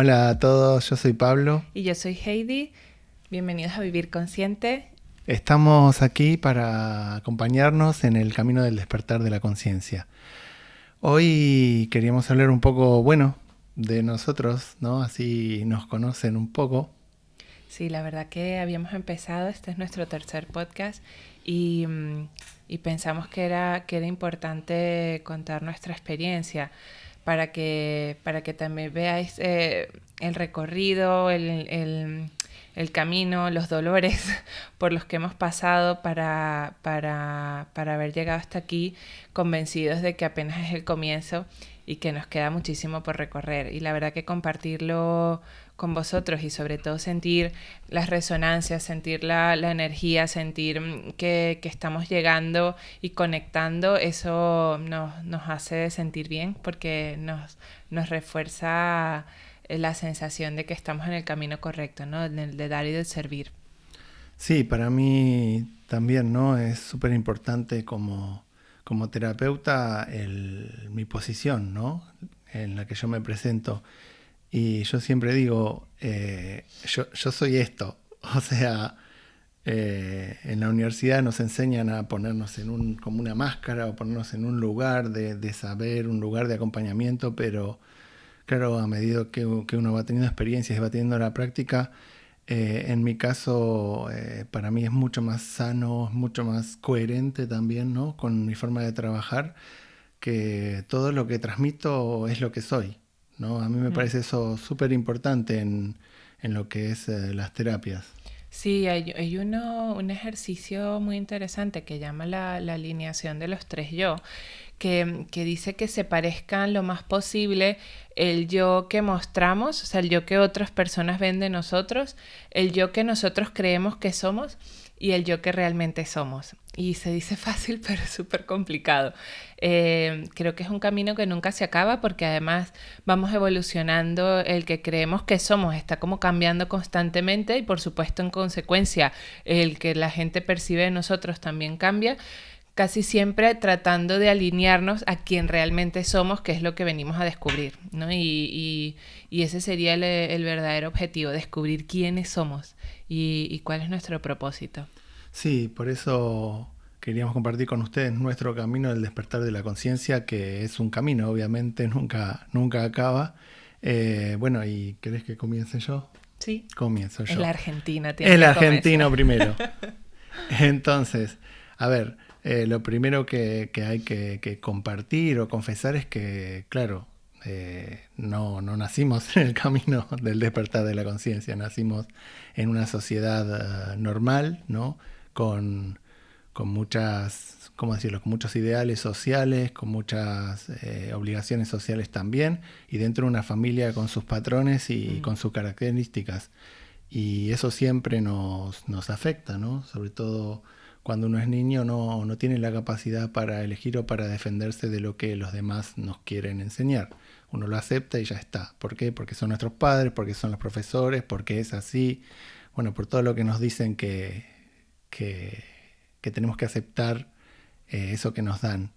Hola a todos, yo soy Pablo. Y yo soy Heidi. Bienvenidos a Vivir Consciente. Estamos aquí para acompañarnos en el camino del despertar de la conciencia. Hoy queríamos hablar un poco, de nosotros, ¿no? Así nos conocen un poco. Sí, la verdad que habíamos empezado, este es nuestro tercer podcast y, pensamos que era importante contar nuestra experiencia para que también veáis el recorrido, el camino, los dolores por los que hemos pasado para haber llegado hasta aquí convencidos de que apenas es el comienzo y que nos queda muchísimo por recorrer. Y la verdad que compartirlo con vosotros y sobre todo sentir las resonancias, sentir la energía, sentir que estamos llegando y conectando, eso nos hace sentir bien porque nos refuerza la sensación de que estamos en el camino correcto, ¿no? El de dar y de servir. Sí, para mí también, ¿no? Es súper importante como terapeuta mi posición, ¿no? En la que yo me presento. Y yo siempre digo, yo soy esto. O sea, en la universidad nos enseñan a ponernos como una máscara o ponernos en un lugar de saber, un lugar de acompañamiento, pero claro, a medida que uno va teniendo experiencias y va teniendo la práctica, en mi caso, para mí es mucho más sano, es mucho más coherente también, ¿no? Con mi forma de trabajar, que todo lo que transmito es lo que soy, ¿no? A mí me parece eso súper importante en lo que es las terapias. Sí, hay un ejercicio muy interesante que llama la alineación de los tres yo, que dice que se parezcan lo más posible el yo que mostramos, o sea, el yo que otras personas ven de nosotros, el yo que nosotros creemos que somos y el yo que realmente somos. Y se dice fácil, pero es súper complicado. Creo que es un camino que nunca se acaba porque además vamos evolucionando, el que creemos que somos está como cambiando constantemente y por supuesto en consecuencia el que la gente percibe de nosotros también cambia, casi siempre tratando de alinearnos a quien realmente somos, que es lo que venimos a descubrir, ¿no? Y ese sería el verdadero objetivo, descubrir quiénes somos y cuál es nuestro propósito. Sí, por eso queríamos compartir con ustedes nuestro camino del despertar de la conciencia, que es un camino, obviamente, nunca acaba. ¿Y querés que comience yo? Sí. Comienzo Es yo. la Argentina, tiene El que argentino comenzar. primero. Entonces, a ver, lo primero que hay que compartir o confesar es que, claro, no nacimos en el camino del despertar de la conciencia, nacimos en una sociedad normal, ¿no? Con, con muchas, ¿cómo decirlo? Con muchos ideales sociales, con muchas obligaciones sociales también, y dentro de una familia con sus patrones y con sus características. Y eso siempre nos afecta, ¿no? Sobre todo cuando uno es niño no tiene la capacidad para elegir o para defenderse de lo que los demás nos quieren enseñar. Uno lo acepta y ya está. ¿Por qué? Porque son nuestros padres, porque son los profesores, porque es así. Bueno, por todo lo que nos dicen que tenemos que aceptar eso que nos dan.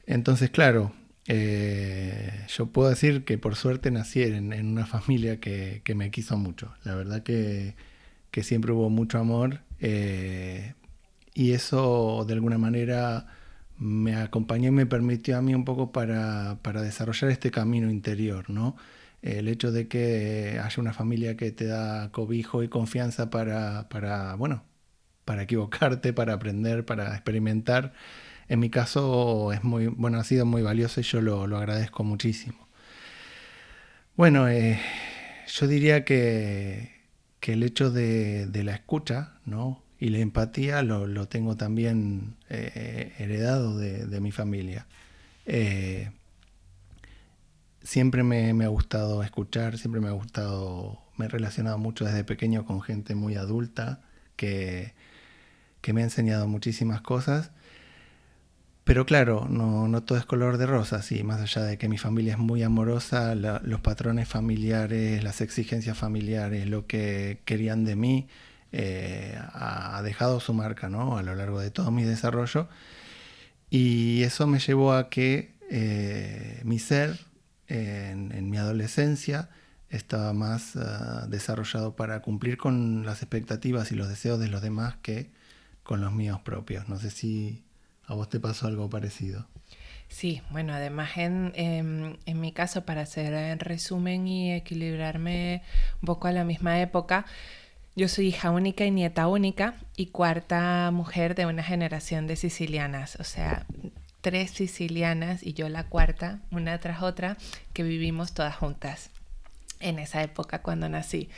Entonces, claro, yo puedo decir que por suerte nací en una familia que me quiso mucho. La verdad que siempre hubo mucho amor, y eso de alguna manera me acompañó y me permitió a mí un poco para desarrollar este camino interior, ¿no? El hecho de que haya una familia que te da cobijo y confianza para equivocarte, para aprender, para experimentar. En mi caso ha sido muy valioso y yo lo agradezco muchísimo. Bueno, yo diría que el hecho de la escucha, ¿no? Y la empatía lo tengo también heredado de mi familia. Eh, Siempre me ha gustado escuchar, me he relacionado mucho desde pequeño con gente muy adulta que me ha enseñado muchísimas cosas. Pero claro, no todo es color de rosas, y más allá de que mi familia es muy amorosa, los patrones familiares, las exigencias familiares, lo que querían de mí, ha dejado su marca, ¿no? A lo largo de todo mi desarrollo. Y eso me llevó a que mi ser, en mi adolescencia, estaba más desarrollado para cumplir con las expectativas y los deseos de los demás que con los míos propios. No sé si a vos te pasó algo parecido. Sí, bueno, además en mi caso, para hacer resumen y equilibrarme un poco a la misma época, yo soy hija única y nieta única y cuarta mujer de una generación de sicilianas, o sea, tres sicilianas y yo la cuarta, una tras otra, que vivimos todas juntas en esa época cuando nací.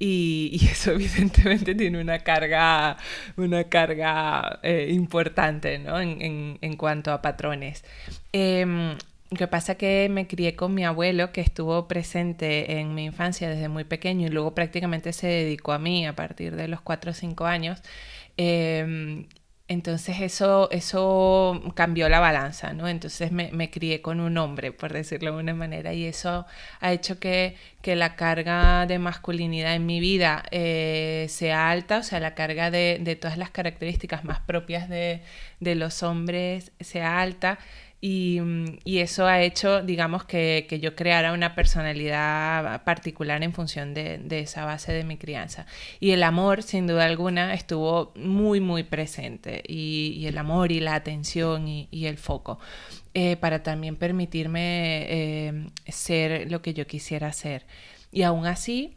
Y eso evidentemente tiene una carga importante, ¿no? En cuanto a patrones. Lo que pasa es que me crié con mi abuelo, que estuvo presente en mi infancia desde muy pequeño y luego prácticamente se dedicó a mí a partir de los 4 o 5 años. Eh, entonces eso cambió la balanza, ¿no? Entonces me crié con un hombre, por decirlo de una manera, y eso ha hecho que la carga de masculinidad en mi vida sea alta, o sea, la carga de todas las características más propias de los hombres sea alta. Y eso ha hecho, digamos, que yo creara una personalidad particular en función de esa base de mi crianza. Y el amor, sin duda alguna, estuvo muy, muy presente. Y el amor y la atención y el foco. Para también permitirme ser lo que yo quisiera ser. Y aún así,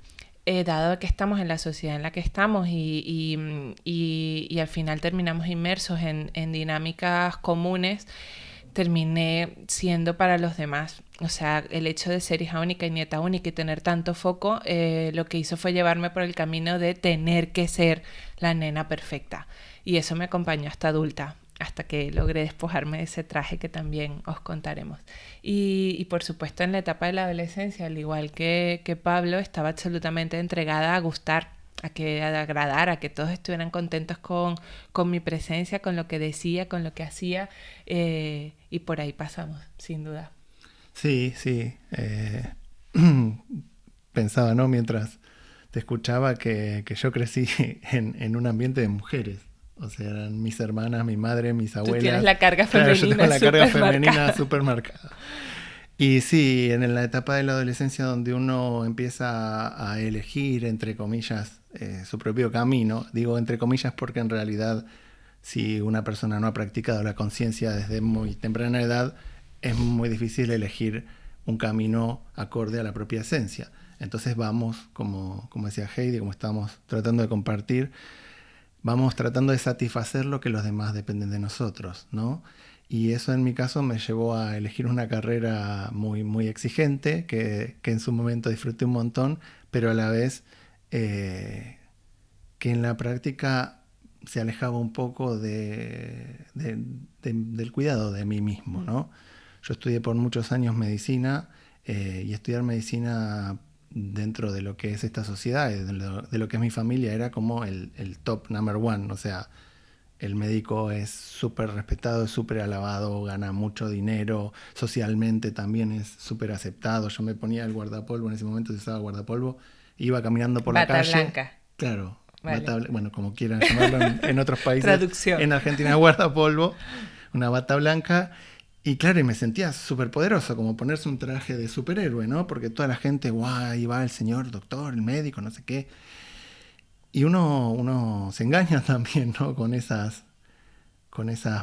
dado que estamos en la sociedad en la que estamos y al final terminamos inmersos en dinámicas comunes, terminé siendo para los demás. O sea, el hecho de ser hija única y nieta única y tener tanto foco, lo que hizo fue llevarme por el camino de tener que ser la nena perfecta. Y eso me acompañó hasta adulta, hasta que logré despojarme de ese traje que también os contaremos. Y por supuesto en la etapa de la adolescencia, al igual que Pablo, estaba absolutamente entregada a gustar, a agradar, a que todos estuvieran contentos con mi presencia, con lo que decía, con lo que hacía, y por ahí pasamos, sin duda. Sí, sí. Pensaba, ¿no? Mientras te escuchaba que yo crecí en un ambiente de mujeres. O sea, eran mis hermanas, mi madre, mis Tú tienes abuelas. la carga Claro, yo tengo femenina la carga súper femenina marcada. súper marcada. Y sí, en la etapa de la adolescencia donde uno empieza a elegir, entre comillas, su propio camino, digo entre comillas porque en realidad si una persona no ha practicado la conciencia desde muy temprana edad, es muy difícil elegir un camino acorde a la propia esencia. Entonces vamos, como decía Heidi, como estábamos tratando de compartir, vamos tratando de satisfacer lo que los demás dependen de nosotros, ¿no? Y eso en mi caso me llevó a elegir una carrera muy, muy exigente, que en su momento disfruté un montón, pero a la vez que en la práctica se alejaba un poco del cuidado de mí mismo, ¿no? Yo estudié por muchos años medicina y estudiar medicina dentro de lo que es esta sociedad, de lo que es mi familia, era como el top number one. O sea, el médico es súper respetado, es súper alabado, gana mucho dinero, socialmente también es súper aceptado. Yo me ponía el guardapolvo, en ese momento se usaba guardapolvo, iba caminando por la Bata calle, blanca. claro, Vale. bueno, como quieran llamarlo en otros países, Traducción. en Argentina guardapolvo, una bata blanca. Y claro, y me sentía súper poderoso, como ponerse un traje de superhéroe, ¿no? Porque toda la gente, guau, ahí va el señor doctor, el médico, no sé qué. Y uno se engaña también, ¿no? Con esas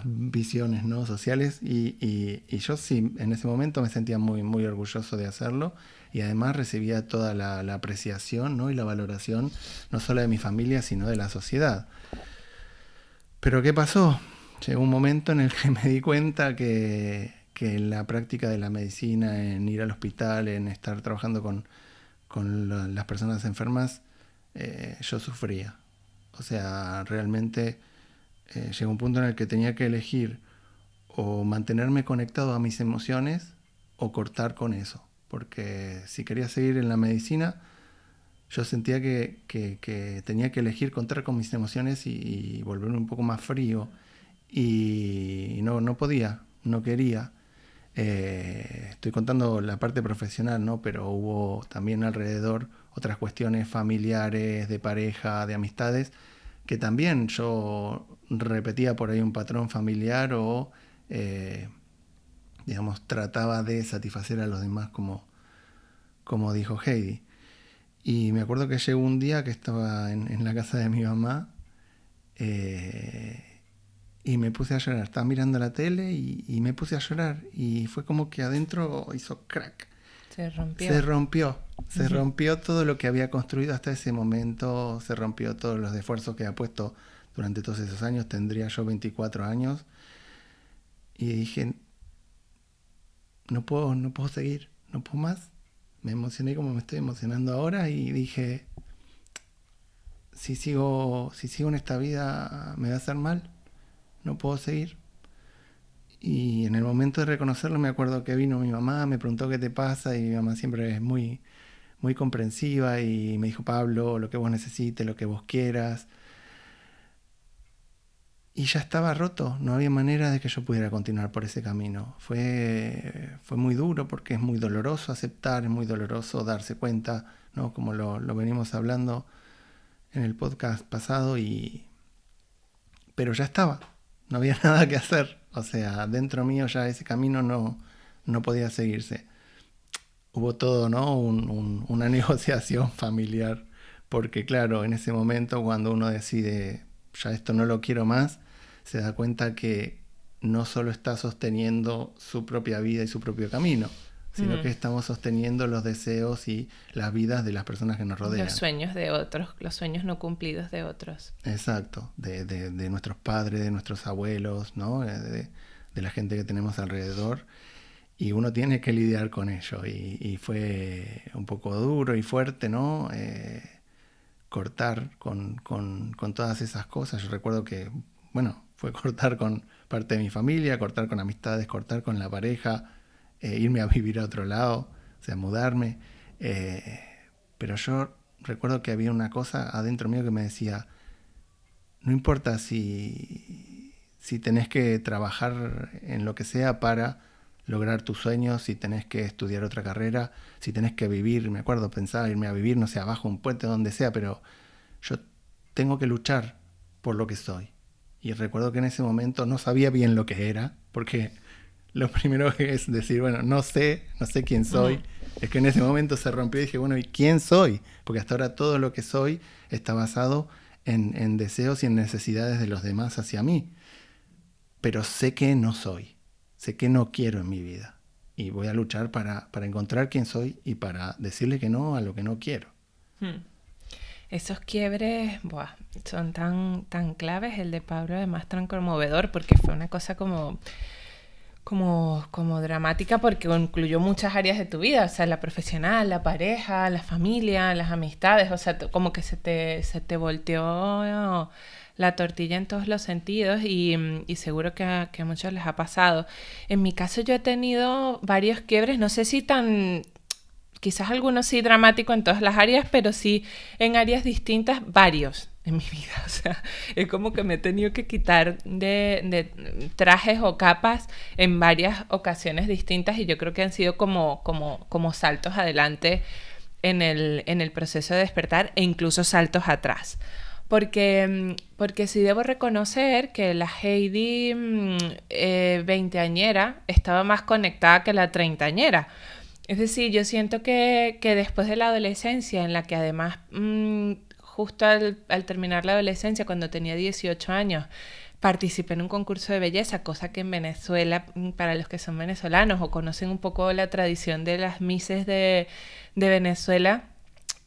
visiones, ¿no? Sociales. Y yo sí, en ese momento me sentía muy, muy orgulloso de hacerlo. Y además recibía toda la apreciación, ¿no? Y la valoración, no solo de mi familia, sino de la sociedad. Pero ¿qué pasó? Llegó un momento en el que me di cuenta que en la práctica de la medicina, en ir al hospital, en estar trabajando con las personas enfermas, yo sufría. O sea, realmente llegó un punto en el que tenía que elegir o mantenerme conectado a mis emociones o cortar con eso. Porque si quería seguir en la medicina, yo sentía que tenía que elegir contar con mis emociones y volverme un poco más frío. Y no podía, no quería. Estoy contando la parte profesional, ¿no? Pero hubo también alrededor otras cuestiones familiares, de pareja, de amistades, que también yo repetía por ahí un patrón familiar o, digamos, trataba de satisfacer a los demás, como dijo Heidi. Y me acuerdo que llegó un día que estaba en la casa de mi mamá y me puse a llorar. Estaba mirando la tele y me puse a llorar. Y fue como que adentro hizo crack. Se rompió. Se rompió todo lo que había construido hasta ese momento. Se rompió todos los esfuerzos que había puesto durante todos esos años. Tendría yo 24 años. Y dije, no puedo seguir, no puedo más. Me emocioné como me estoy emocionando ahora y dije, si sigo en esta vida me va a hacer mal, no puedo seguir. Y en el momento de reconocerlo me acuerdo que vino mi mamá, me preguntó qué te pasa y mi mamá siempre es muy, muy comprensiva y me dijo, Pablo, lo que vos necesites, lo que vos quieras. Y ya estaba roto, no había manera de que yo pudiera continuar por ese camino. Fue muy duro porque es muy doloroso aceptar, es muy doloroso darse cuenta, ¿no? Como lo venimos hablando en el podcast pasado, pero ya estaba, no había nada que hacer. O sea, dentro mío ya ese camino no podía seguirse. Hubo todo, ¿no? Una negociación familiar, porque claro, en ese momento cuando uno decide, ya esto no lo quiero más, se da cuenta que no solo está sosteniendo su propia vida y su propio camino, sino que estamos sosteniendo los deseos y las vidas de las personas que nos rodean. Los sueños de otros, los sueños no cumplidos de otros. Exacto, de nuestros padres, de nuestros abuelos, ¿no? De la gente que tenemos alrededor. Y uno tiene que lidiar con ello. Y fue un poco duro y fuerte, ¿no? Cortar con todas esas cosas. Yo recuerdo que, bueno, fue cortar con parte de mi familia, cortar con amistades, cortar con la pareja, irme a vivir a otro lado, o sea, mudarme. Pero yo recuerdo que había una cosa adentro mío que me decía, no importa si tenés que trabajar en lo que sea para lograr tus sueños, si tenés que estudiar otra carrera, si tenés que vivir, me acuerdo, pensaba irme a vivir, no sé, abajo un puente, donde sea, pero yo tengo que luchar por lo que soy. Y recuerdo que en ese momento no sabía bien lo que era, porque lo primero que es decir, bueno, no sé quién soy, es que en ese momento se rompió y dije, bueno, ¿y quién soy? Porque hasta ahora todo lo que soy está basado en deseos y en necesidades de los demás hacia mí. Pero sé que no soy, sé que no quiero en mi vida. Y voy a luchar para encontrar quién soy y para decirle que no a lo que no quiero. Esos quiebres, son tan claves. El de Pablo además tan conmovedor porque fue una cosa como dramática porque incluyó muchas áreas de tu vida, o sea, la profesional, la pareja, la familia, las amistades, o sea, como que se te volteó la tortilla en todos los sentidos y seguro que a muchos les ha pasado. En mi caso yo he tenido varios quiebres, no sé si quizás algunos sí dramáticos en todas las áreas, pero sí en áreas distintas, varios en mi vida. O sea, es como que me he tenido que quitar de trajes o capas en varias ocasiones distintas y yo creo que han sido como saltos adelante en el proceso de despertar e incluso saltos atrás. Porque sí debo reconocer que la Heidi veinteañera estaba más conectada que la treintañera. Es decir, yo siento que después de la adolescencia, en la que además justo al terminar la adolescencia, cuando tenía 18 años, participé en un concurso de belleza, cosa que en Venezuela, para los que son venezolanos o conocen un poco la tradición de las Misses de Venezuela,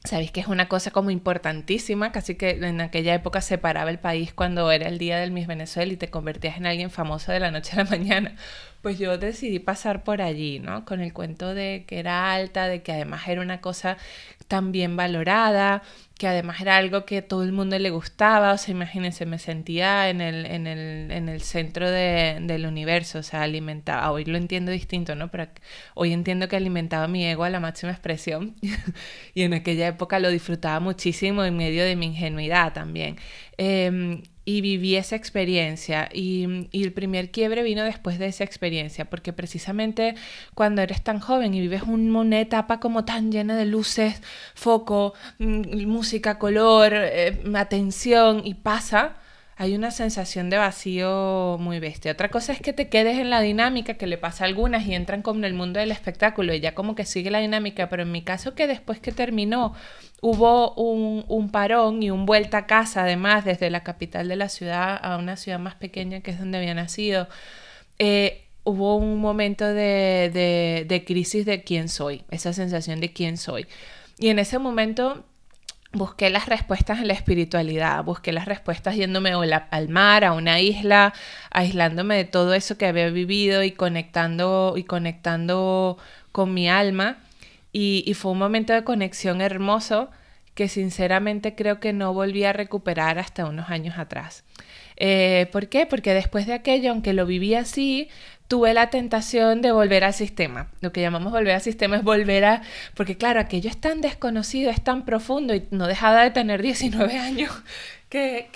sabéis que es una cosa como importantísima, casi que en aquella época separaba el país cuando era el día del Miss Venezuela y te convertías en alguien famoso de la noche a la mañana. Pues yo decidí pasar por allí, ¿no? Con el cuento de que era alta, de que además era una cosa tan bien valorada, que además era algo que a todo el mundo le gustaba. O sea, imagínense, me sentía en el centro del universo, o sea, alimentaba, hoy lo entiendo distinto, ¿no? Pero hoy entiendo que alimentaba mi ego a la máxima expresión y en aquella época lo disfrutaba muchísimo en medio de mi ingenuidad también. Y viví esa experiencia y el primer quiebre vino después de esa experiencia, porque precisamente cuando eres tan joven y vives una etapa como tan llena de luces, foco, música, color, atención y pasa, hay una sensación de vacío muy bestia. Otra cosa es que te quedes en la dinámica, que le pasa a algunas y entran como en el mundo del espectáculo y ya como que sigue la dinámica, pero en mi caso que después que terminó hubo un parón y un vuelta a casa, además, desde la capital de la ciudad a una ciudad más pequeña que es donde había nacido, hubo un momento de crisis de quién soy, esa sensación de quién soy. Y en ese momento busqué las respuestas en la espiritualidad, busqué las respuestas yéndome al mar, a una isla, aislándome de todo eso que había vivido y conectando con mi alma. Y fue un momento de conexión hermoso que sinceramente creo que no volví a recuperar hasta unos años atrás. ¿Por qué? Porque después de aquello, aunque lo viví así, tuve la tentación de volver al sistema. Lo que llamamos volver al sistema es volver a... Porque claro, aquello es tan desconocido, es tan profundo y no dejaba de tener 19 años que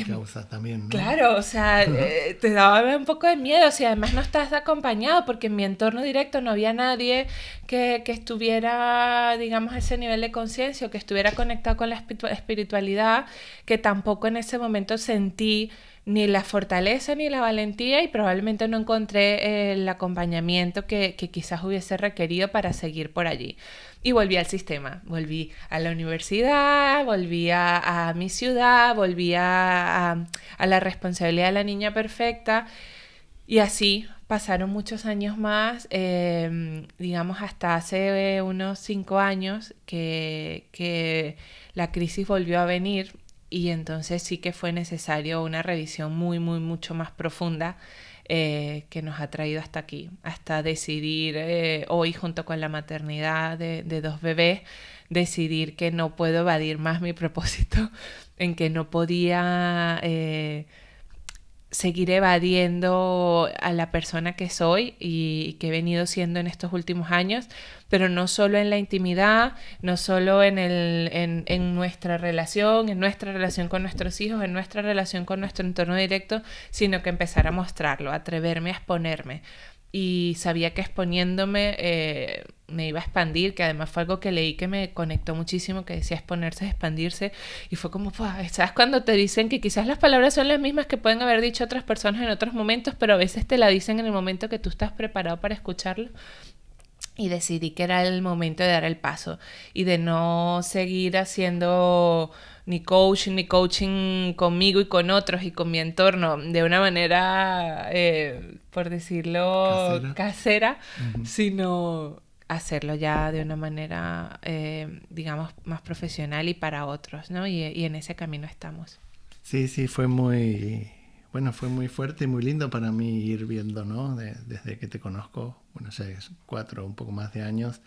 causa también, ¿no? Claro, o sea, te daba un poco de miedo, o sea, además no estás acompañado porque en mi entorno directo no había nadie que estuviera, digamos, a ese nivel de conciencia o que estuviera conectado con la espiritualidad, que tampoco en ese momento sentí ni la fortaleza ni la valentía y probablemente no encontré el acompañamiento que quizás hubiese requerido para seguir por allí. Y volví al sistema, volví a la universidad, volví a mi ciudad, volví a la responsabilidad de la niña perfecta y así pasaron muchos años más, digamos hasta hace unos 5 años que la crisis volvió a venir y entonces sí que fue necesario una revisión mucho más profunda que nos ha traído hasta aquí, hasta decidir hoy junto con la maternidad de 2 bebés, decidir que no puedo evadir más mi propósito, en que no podía seguir evadiendo a la persona que soy y que he venido siendo en estos últimos años, pero no solo en la intimidad, no solo en nuestra relación con nuestros hijos, en nuestra relación con nuestro entorno directo, sino que empezar a mostrarlo, a atreverme a exponerme. Y sabía que exponiéndome me iba a expandir, que además fue algo que leí que me conectó muchísimo, que decía exponerse es expandirse, y fue como, ¿sabes? Cuando te dicen que quizás las palabras son las mismas que pueden haber dicho otras personas en otros momentos, pero a veces te la dicen en el momento que tú estás preparado para escucharlo. Y decidí que era el momento de dar el paso y de no seguir haciendo ni coaching conmigo y con otros y con mi entorno de una manera, por decirlo, casera, sino hacerlo ya de una manera, digamos, más profesional y para otros, ¿no? Y en ese camino estamos. Sí, fue muy fuerte y muy lindo para mí ir viendo, ¿no? Desde que te conozco, bueno, ya es 4, un poco más de años,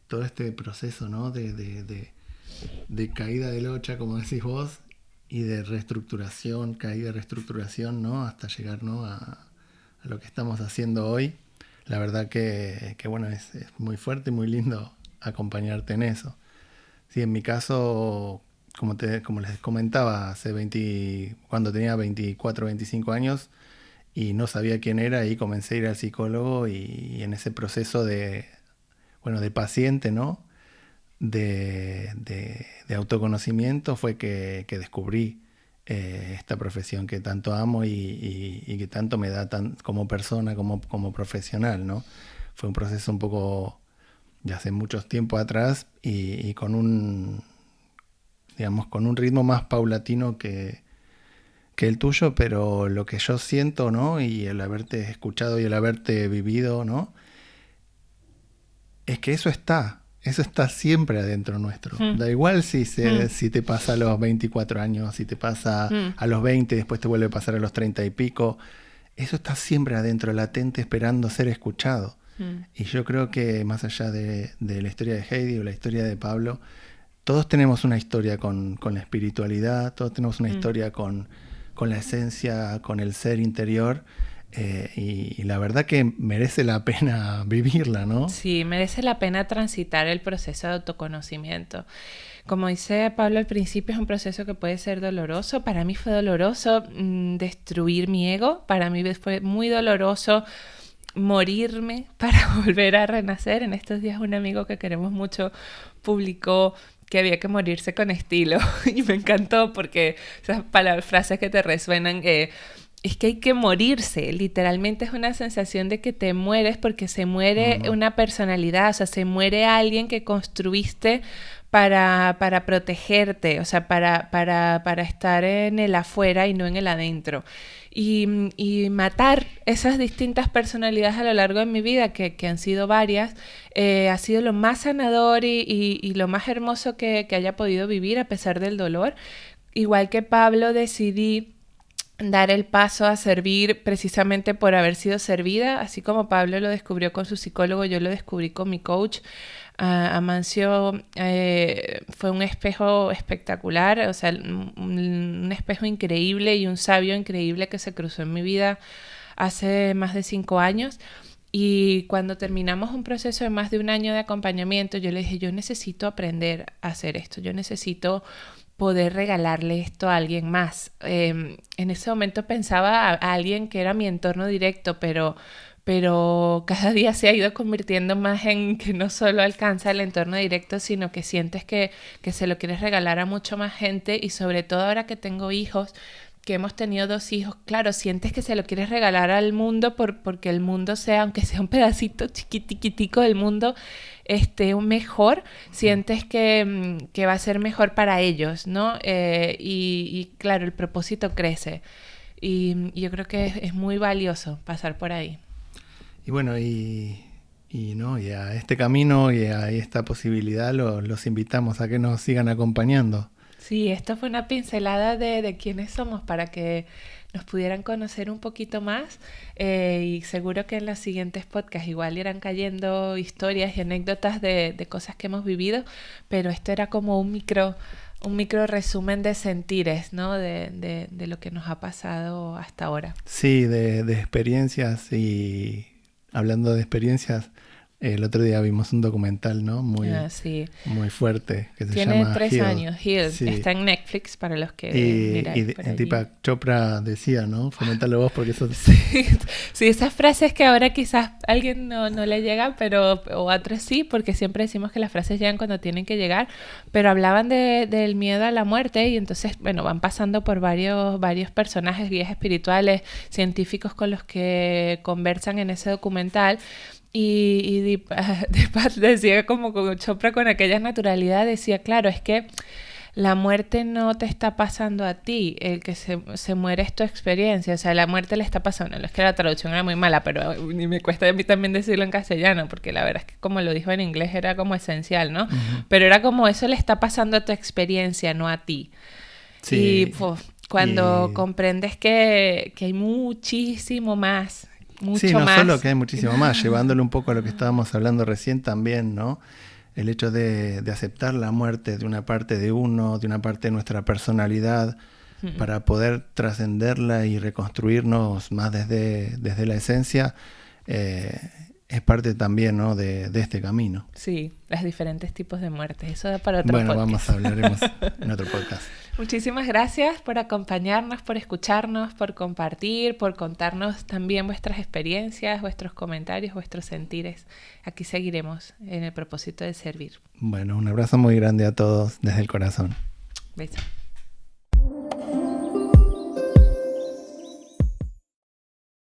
todo este proceso, ¿no? De caída de locha, como decís vos, y de reestructuración, ¿no? Hasta llegar, ¿no? a lo que estamos haciendo hoy. La verdad que bueno, es muy fuerte y muy lindo acompañarte en eso. Sí, en mi caso, como les comentaba, cuando tenía 24, 25 años y no sabía quién era, y comencé a ir al psicólogo y en ese proceso de paciente, ¿no? De autoconocimiento fue que descubrí esta profesión que tanto amo y que tanto me da como persona, como profesional, ¿no? Fue un proceso un poco de hace muchos tiempos atrás y con un ritmo más paulatino que el tuyo, pero lo que yo siento, ¿no? Y el haberte escuchado y el haberte vivido, ¿no? Es que eso está siempre adentro nuestro. Da igual si te pasa a los 24 años, si te pasa a los 20, después te vuelve a pasar a los 30 y pico. Eso está siempre adentro, latente, esperando ser escuchado. Y yo creo que más allá de la historia de Heidi o la historia de Pablo, todos tenemos una historia con la espiritualidad, todos tenemos una historia con la esencia, con el ser interior, y la verdad que merece la pena vivirla, ¿no? Sí, merece la pena transitar el proceso de autoconocimiento. Como dice Pablo al principio, es un proceso que puede ser doloroso. Para mí fue doloroso destruir mi ego, para mí fue muy doloroso morirme para volver a renacer. En estos días un amigo que queremos mucho publicó que había que morirse con estilo. Y me encantó porque esas palabras, frases que te resuenan, es que hay que morirse. Literalmente es una sensación de que te mueres porque se muere una personalidad, o sea, se muere alguien que construiste para protegerte, o sea, para estar en el afuera y no en el adentro. Y matar esas distintas personalidades a lo largo de mi vida, que han sido varias, ha sido lo más sanador y lo más hermoso que haya podido vivir a pesar del dolor. Igual que Pablo, decidí dar el paso a servir precisamente por haber sido servida, así como Pablo lo descubrió con su psicólogo, yo lo descubrí con mi coach. Amancio fue un espejo espectacular, o sea, un espejo increíble y un sabio increíble que se cruzó en mi vida hace más de 5 años. Y cuando terminamos un proceso de más de 1 año de acompañamiento, yo le dije, yo necesito aprender a hacer esto, yo necesito poder regalarle esto a alguien más. En ese momento pensaba a alguien que era mi entorno directo, pero cada día se ha ido convirtiendo más en que no solo alcanza el entorno directo, sino que sientes que se lo quieres regalar a mucho más gente, y sobre todo ahora que tengo hijos, que hemos tenido 2 hijos, claro, sientes que se lo quieres regalar al mundo porque el mundo sea, aunque sea un pedacito chiquitico del mundo, un mejor, sientes que va a ser mejor para ellos, ¿no? Y claro, el propósito crece. Y yo creo que es muy valioso pasar por ahí. Y bueno, ¿no? Y a este camino y a esta posibilidad los invitamos a que nos sigan acompañando. Sí, esto fue una pincelada de quiénes somos para que nos pudieran conocer un poquito más, y seguro que en los siguientes podcasts igual irán cayendo historias y anécdotas de cosas que hemos vivido, pero esto era como un micro resumen de sentires, ¿no? De lo que nos ha pasado hasta ahora. Sí, de experiencias, y hablando de experiencias, el otro día vimos un documental, ¿no? Muy fuerte, que se llama Tiene 3 Heal. años, Heal. Sí. Está en Netflix para los que miran. Y Deepak Chopra decía, ¿no? Foméntalo vos porque eso... Sí, esas frases que ahora quizás a alguien no le llegan, o a otros sí, porque siempre decimos que las frases llegan cuando tienen que llegar, pero hablaban del miedo a la muerte, y entonces, bueno, van pasando por varios personajes, guías espirituales, científicos con los que conversan en ese documental. Y Deepak decía, como con Chopra con aquella naturalidad, decía, claro, es que la muerte no te está pasando a ti, el que se muere es tu experiencia, o sea, la muerte le está pasando, no es que la traducción era muy mala, pero ni me cuesta a mí también decirlo en castellano, porque la verdad es que como lo dijo en inglés era como esencial, ¿no? Uh-huh. Pero era como, eso le está pasando a tu experiencia, no a ti. Sí. Y cuando comprendes que hay muchísimo más, sí, no solo que hay muchísimo más, llevándolo un poco a lo que estábamos hablando recién también, ¿no? El hecho de aceptar la muerte de una parte de uno, de una parte de nuestra personalidad, para poder trascenderla y reconstruirnos más desde la esencia, es parte también, ¿no? de este camino. Sí, los diferentes tipos de muerte. Eso da para otro podcast. Hablaremos en otro podcast. Muchísimas gracias por acompañarnos, por escucharnos, por compartir, por contarnos también vuestras experiencias, vuestros comentarios, vuestros sentires. Aquí seguiremos en el propósito de servir. Bueno, un abrazo muy grande a todos desde el corazón. Besos.